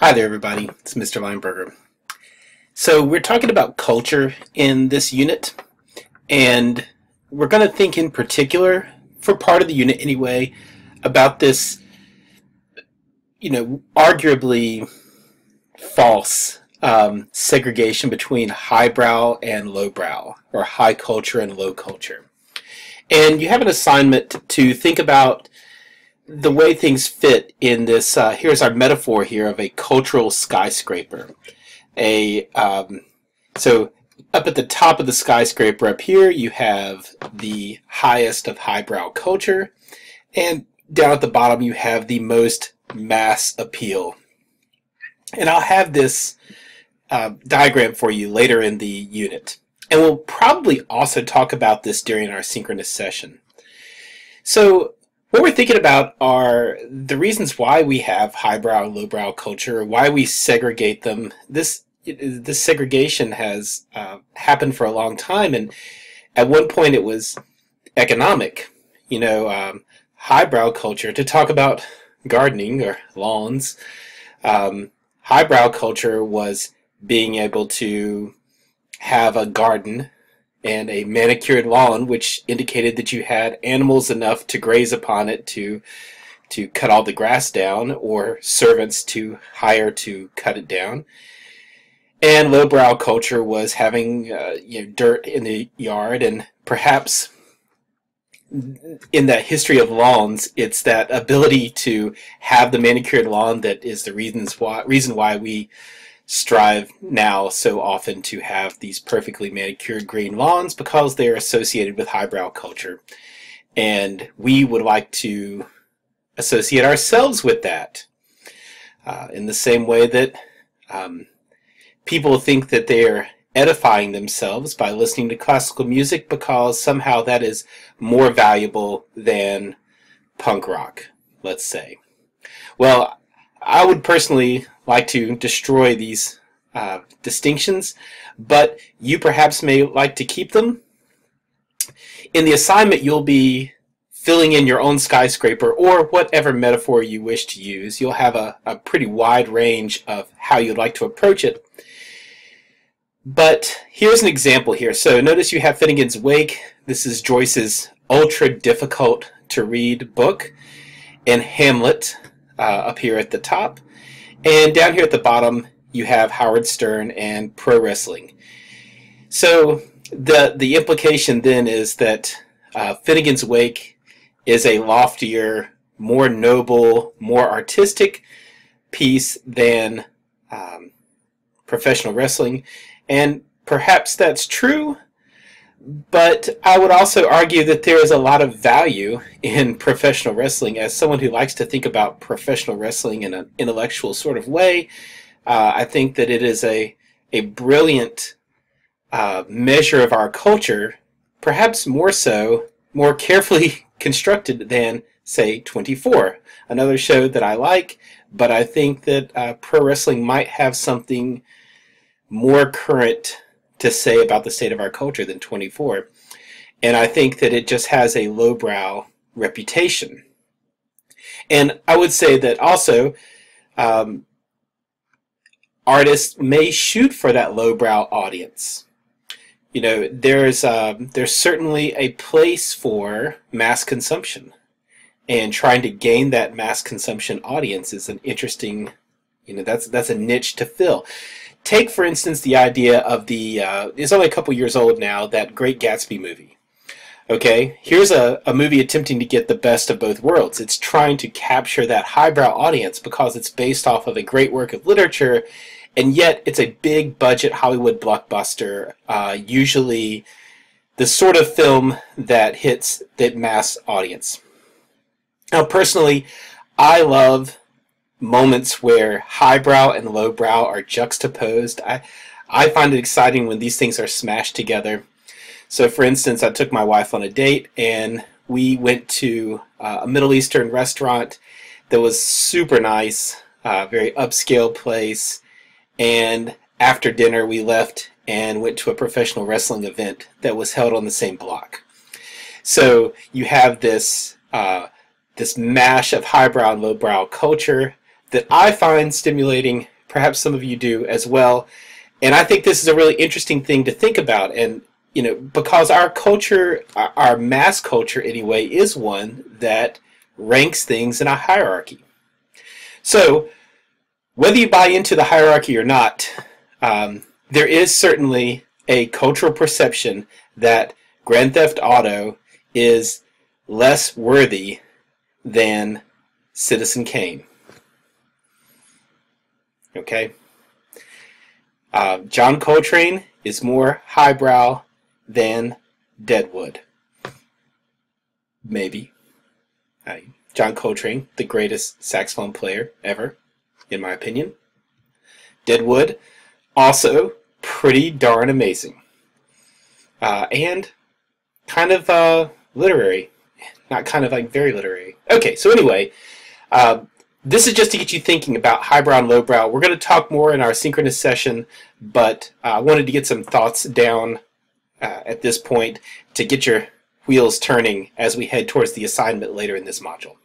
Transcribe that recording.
Hi there, everybody. It's Mr. Lineberger. So, we're talking about culture in this unit, and we're going to think in particular, for part of the unit anyway, about this, arguably false segregation between highbrow and lowbrow, or high culture and low culture. And you have an assignment to think about the way things fit in this. Here's our metaphor here of a cultural skyscraper. A So up at the top of the skyscraper up here, you have the highest of highbrow culture, and down at the bottom you have the most mass appeal. And I'll have this diagram for you later in the unit. And we'll probably also talk about this during our synchronous session. So what we're thinking about are the reasons why we have highbrow and lowbrow culture, why we segregate them. This segregation has happened for a long time, and at one point it was economic. Highbrow culture, to talk about gardening or lawns, highbrow culture was being able to have a garden and a manicured lawn, which indicated that you had animals enough to graze upon it to cut all the grass down, or servants to hire to cut it down. And lowbrow culture was having dirt in the yard, and perhaps in that history of lawns, it's that ability to have the manicured lawn that is the reason why we strive now so often to have these perfectly manicured green lawns, because they're associated with highbrow culture. And we would like to associate ourselves with that in the same way that people think that they're edifying themselves by listening to classical music, because somehow that is more valuable than punk rock, let's say. Well, I would personally like to destroy these distinctions, but you perhaps may like to keep them. In the assignment, you'll be filling in your own skyscraper, or whatever metaphor you wish to use. You'll have a pretty wide range of how you'd like to approach it. But here's an example here. So notice you have Finnegan's Wake. This is Joyce's ultra difficult to read book, and Hamlet up here at the top. And down here at the bottom, you have Howard Stern and pro wrestling. So the implication then is that Finnegan's Wake is a loftier, more noble, more artistic piece than professional wrestling. And perhaps that's true, but I would also argue that there is a lot of value in professional wrestling. As someone who likes to think about professional wrestling in an intellectual sort of way, I think that it is a brilliant measure of our culture, perhaps more carefully constructed than, say, 24, another show that I like, but I think that pro wrestling might have something more current to say about the state of our culture than 24. And I think that it just has a lowbrow reputation. And I would say that also artists may shoot for that lowbrow audience. There's certainly a place for mass consumption, and trying to gain that mass consumption audience is an interesting, that's a niche to fill. Take, for instance, the idea of it's only a couple years old now, that Great Gatsby movie. Okay, here's a movie attempting to get the best of both worlds. It's trying to capture that highbrow audience because it's based off of a great work of literature, and yet it's a big budget Hollywood blockbuster, usually the sort of film that hits that mass audience. Now, personally, I love moments where highbrow and lowbrow are juxtaposed. I find it exciting when these things are smashed together. So, for instance, I took my wife on a date, and we went to a Middle Eastern restaurant that was super nice, very upscale place. And after dinner, we left and went to a professional wrestling event that was held on the same block. So you have this mash of highbrow and lowbrow culture that I find stimulating. Perhaps some of you do as well. And I think this is a really interesting thing to think about. And, you know, because our culture, our mass culture anyway, is one that ranks things in a hierarchy. So, whether you buy into the hierarchy or not, there is certainly a cultural perception that Grand Theft Auto is less worthy than Citizen Kane. Okay? John Coltrane is more highbrow than Deadwood. Maybe. John Coltrane, the greatest saxophone player ever, in my opinion. Deadwood, also pretty darn amazing. And kind of literary. Not kind of, like, very literary. Okay, so anyway, this is just to get you thinking about highbrow and lowbrow. We're going to talk more in our synchronous session, but I wanted to get some thoughts down at this point to get your wheels turning as we head towards the assignment later in this module.